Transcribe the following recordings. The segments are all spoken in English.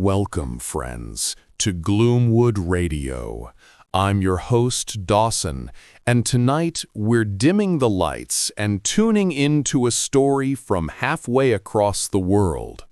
Welcome, friends, to Gloomwood Radio. I'm your host, Dawson, and tonight we're dimming the lights and tuning into a story from halfway across the world.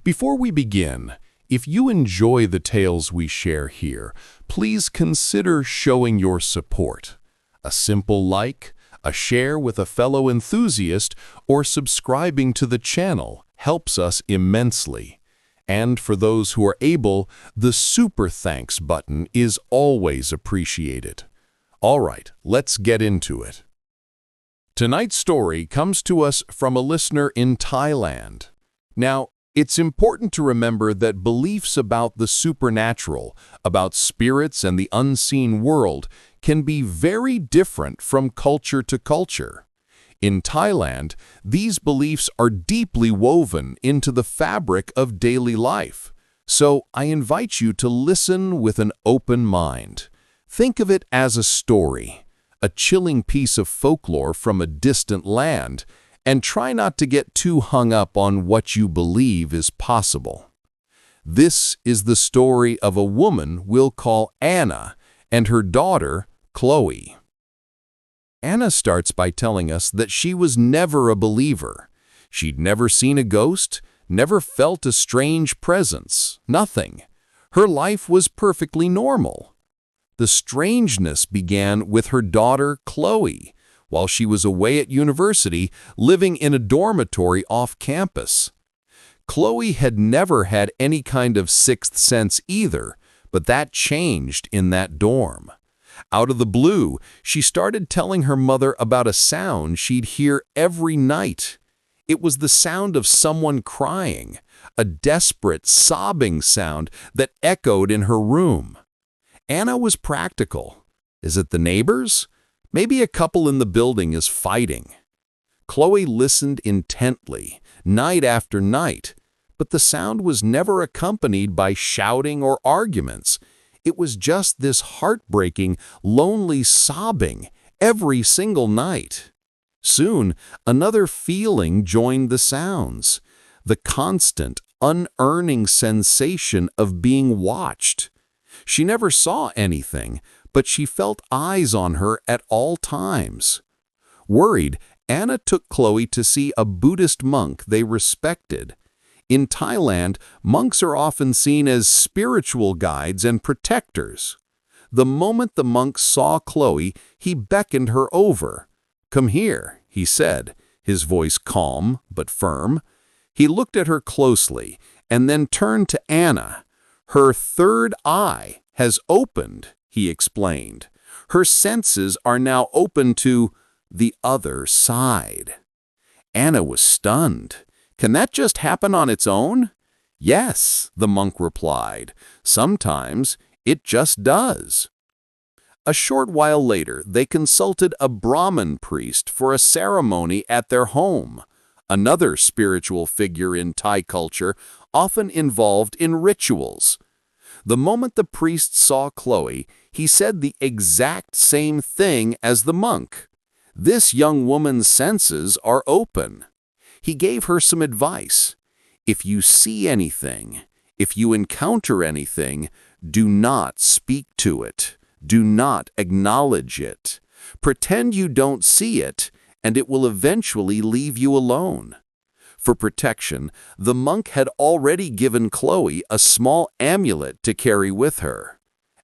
Before we begin, if you enjoy the tales we share here, please consider showing your support. A simple like, a share with a fellow enthusiast, or subscribing to the channel helps us immensely. And for those who are able, the super thanks button is always appreciated. All right, let's get into it. Tonight's story comes to us from a listener in Thailand. Now, it's important to remember that beliefs about the supernatural, about spirits and the unseen world, can be very different from culture to culture. In Thailand, these beliefs are deeply woven into the fabric of daily life. So I invite you to listen with an open mind. Think of it as a story, a chilling piece of folklore from a distant land, and try not to get too hung up on what you believe is possible. This is the story of a woman we'll call Anna and her daughter, Chloe. Anna starts by telling us that she was never a believer. She'd never seen a ghost, never felt a strange presence, nothing. Her life was perfectly normal. The strangeness began with her daughter, Chloe, while she was away at university, living in a dormitory off campus. Chloe had never had any kind of sixth sense either, but that changed in that dorm. Out of the blue, she started telling her mother about a sound she'd hear every night. It was the sound of someone crying, a desperate, sobbing sound that echoed in her room. Anna was practical. Is it the neighbors? Maybe a couple in the building is fighting. Chloe listened intently, night after night, but the sound was never accompanied by shouting or arguments. It was just this heartbreaking, lonely sobbing every single night. Soon, another feeling joined the sounds, the constant, unearning sensation of being watched. She never saw anything, but she felt eyes on her at all times. Worried, Anna took Chloe to see a Buddhist monk they respected. In Thailand, monks are often seen as spiritual guides and protectors. The moment the monk saw Chloe, he beckoned her over. "Come here," he said, his voice calm but firm. He looked at her closely and then turned to Anna. "Her third eye has opened," he explained. "Her senses are now open to the other side." Anna was stunned. "Can that just happen on its own?" "Yes," the monk replied. "Sometimes it just does." A short while later, they consulted a Brahmin priest for a ceremony at their home, another spiritual figure in Thai culture, often involved in rituals. The moment the priest saw Chloe, he said the exact same thing as the monk. "This young woman's senses are open." He gave her some advice. If you see anything, if you encounter anything, do not speak to it. Do not acknowledge it. Pretend you don't see it, and it will eventually leave you alone. For protection, the monk had already given Chloe a small amulet to carry with her.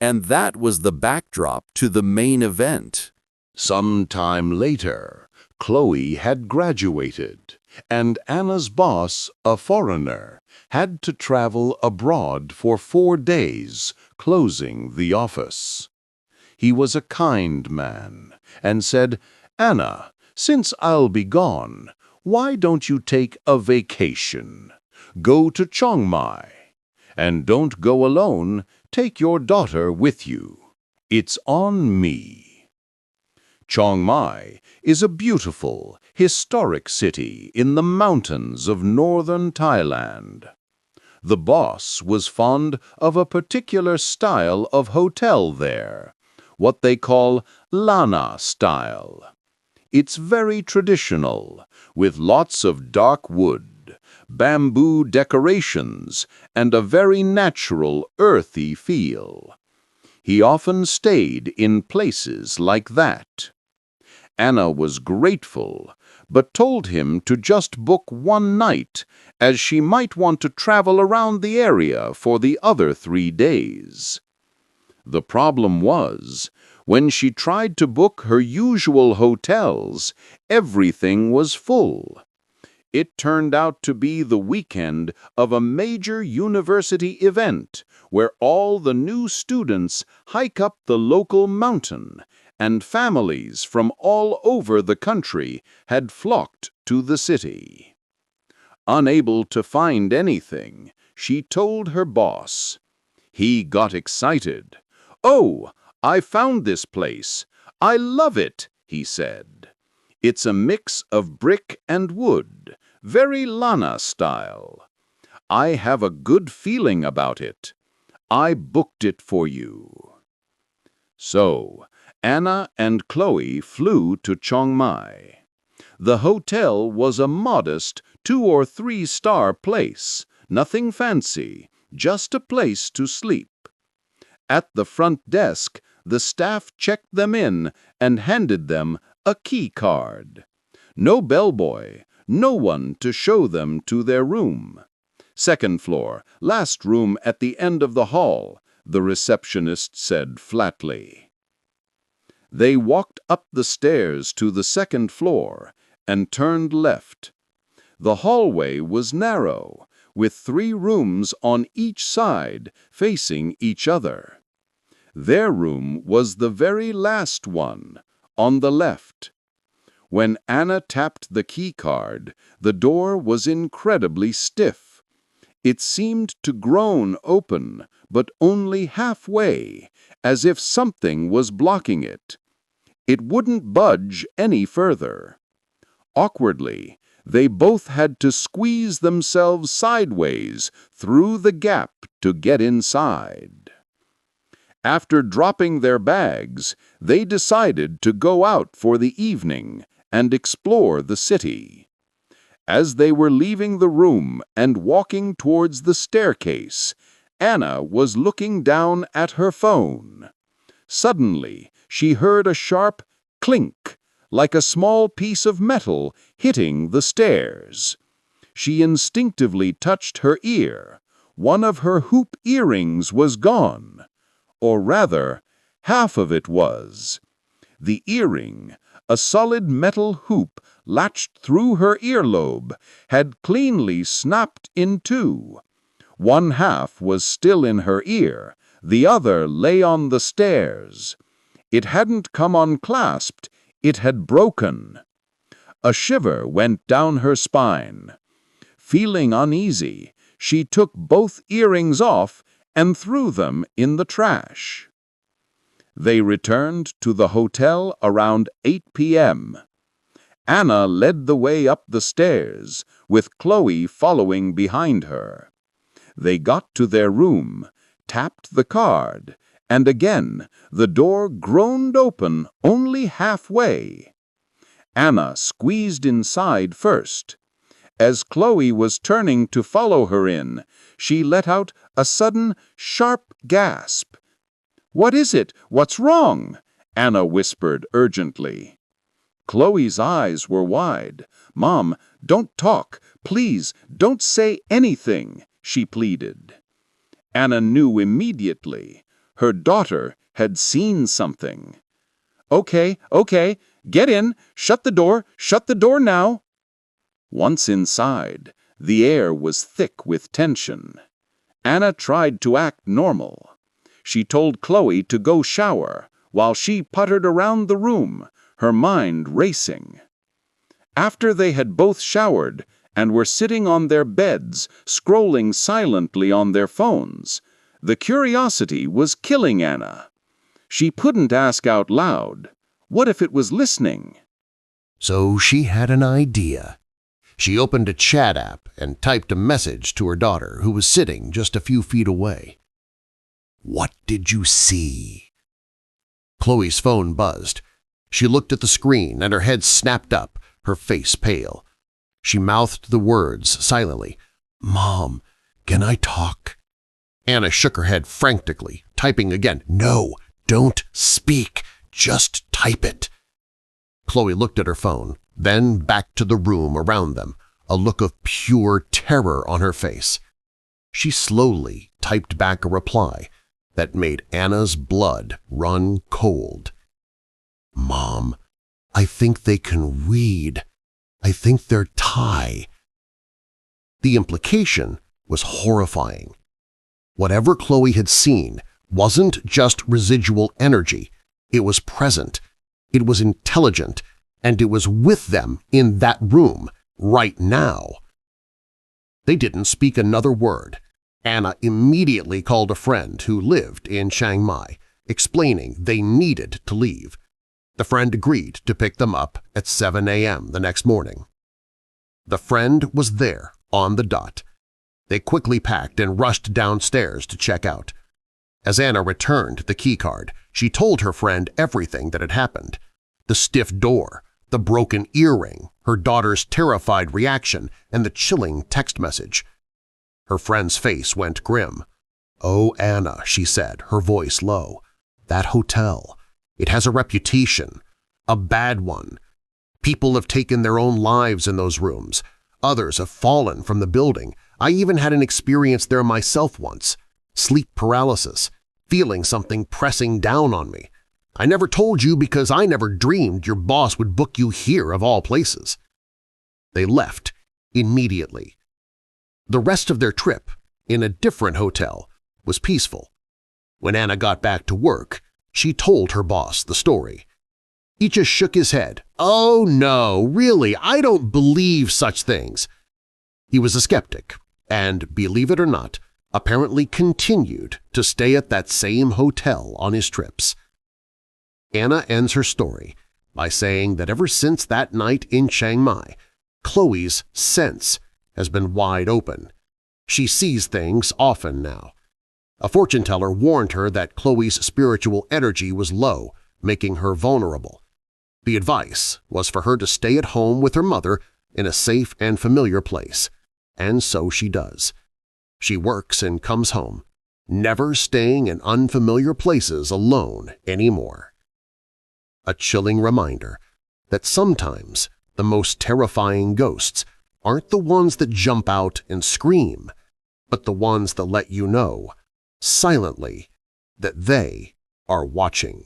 And that was the backdrop to the main event. Some time later, Chloe had graduated, and Anna's boss, a foreigner, had to travel abroad for 4 days, closing the office. He was a kind man and said, "Anna, since I'll be gone, why don't you take a vacation? Go to Chiang Mai. And don't go alone, take your daughter with you. It's on me." Chiang Mai is a beautiful, historic city in the mountains of northern Thailand. The boss was fond of a particular style of hotel there, what they call Lanna-style. It's very traditional, with lots of dark wood, bamboo decorations, and a very natural, earthy feel. He often stayed in places like that. Anna was grateful, but told him to just book one night, as she might want to travel around the area for the other 3 days. The problem was, when she tried to book her usual hotels, everything was full. It turned out to be the weekend of a major university event where all the new students hike up the local mountain, and families from all over the country had flocked to the city. Unable to find anything, she told her boss. He got excited. "Oh, I found this place. I love it," he said. "It's a mix of brick and wood, very Lanna-style. I have a good feeling about it. I booked it for you." So, Anna and Chloe flew to Chiang Mai. The hotel was a modest 2- or 3-star place, nothing fancy, just a place to sleep. At the front desk, the staff checked them in and handed them a key card. No bellboy, no one to show them to their room. "Second floor, last room at the end of the hall," the receptionist said flatly. They walked up the stairs to the second floor and turned left. The hallway was narrow, with 3 rooms on each side facing each other. Their room was the very last one, on the left. When Anna tapped the key card, the door was incredibly stiff. It seemed to groan open, but only halfway, as if something was blocking it. It wouldn't budge any further. Awkwardly, they both had to squeeze themselves sideways through the gap to get inside. After dropping their bags, they decided to go out for the evening and explore the city. As they were leaving the room and walking towards the staircase, Anna was looking down at her phone. Suddenly, she heard a sharp clink, like a small piece of metal hitting the stairs. She instinctively touched her ear. One of her hoop earrings was gone. Or rather, half of it was. The earring, a solid metal hoop latched through her earlobe, had cleanly snapped in 2. One half was still in her ear, the other lay on the stairs. It hadn't come unclasped, it had broken. A shiver went down her spine. Feeling uneasy, she took both earrings off and threw them in the trash. They returned to the hotel around 8 p.m. Anna led the way up the stairs, with Chloe following behind her. They got to their room, tapped the card, and again the door groaned open only halfway. Anna squeezed inside first. As Chloe was turning to follow her in, she let out a sudden, sharp gasp. "What is it? What's wrong?" Anna whispered urgently. Chloe's eyes were wide. "Mom, don't talk. Please, don't say anything," she pleaded. Anna knew immediately. Her daughter had seen something. Okay, get in. Shut the door now." Once inside, the air was thick with tension. Anna tried to act normal. She told Chloe to go shower, while she puttered around the room, her mind racing. After they had both showered and were sitting on their beds, scrolling silently on their phones, the curiosity was killing Anna. She couldn't ask out loud. What if it was listening? So she had an idea. She opened a chat app and typed a message to her daughter, who was sitting just a few feet away. "What did you see?" Chloe's phone buzzed. She looked at the screen and her head snapped up, her face pale. She mouthed the words silently. "Mom, can I talk?" Anna shook her head frantically, typing again. "No, don't speak. Just type it." Chloe looked at her phone, then back to the room around them, a look of pure terror on her face. She slowly typed back a reply that made Anna's blood run cold. "Mom, I think they can read. I think they're Thai." The implication was horrifying. Whatever Chloe had seen wasn't just residual energy. It was present, it was intelligent, and it was with them in that room right now. They didn't speak another word. Anna immediately called a friend who lived in Chiang Mai, explaining they needed to leave. The friend agreed to pick them up at 7 a.m. the next morning. The friend was there on the dot. They quickly packed and rushed downstairs to check out. As Anna returned the keycard, she told her friend everything that had happened. The stiff door, the broken earring, her daughter's terrified reaction, and the chilling text message. Her friend's face went grim. "Oh, Anna," she said, her voice low, "that hotel, it has a reputation, a bad one. People have taken their own lives in those rooms. Others have fallen from the building. I even had an experience there myself once. Sleep paralysis, feeling something pressing down on me. I never told you because I never dreamed your boss would book you here of all places." They left immediately. The rest of their trip, in a different hotel, was peaceful. When Anna got back to work, she told her boss the story. He just shook his head. "Oh no, really, I don't believe such things." He was a skeptic and, believe it or not, apparently continued to stay at that same hotel on his trips. Anna ends her story by saying that ever since that night in Chiang Mai, Chloe's sense has been wide open. She sees things often now. A fortune teller warned her that Chloe's spiritual energy was low, making her vulnerable. The advice was for her to stay at home with her mother in a safe and familiar place, and so she does. She works and comes home, never staying in unfamiliar places alone anymore. A chilling reminder that sometimes the most terrifying ghosts aren't the ones that jump out and scream, but the ones that let you know, silently, that they are watching.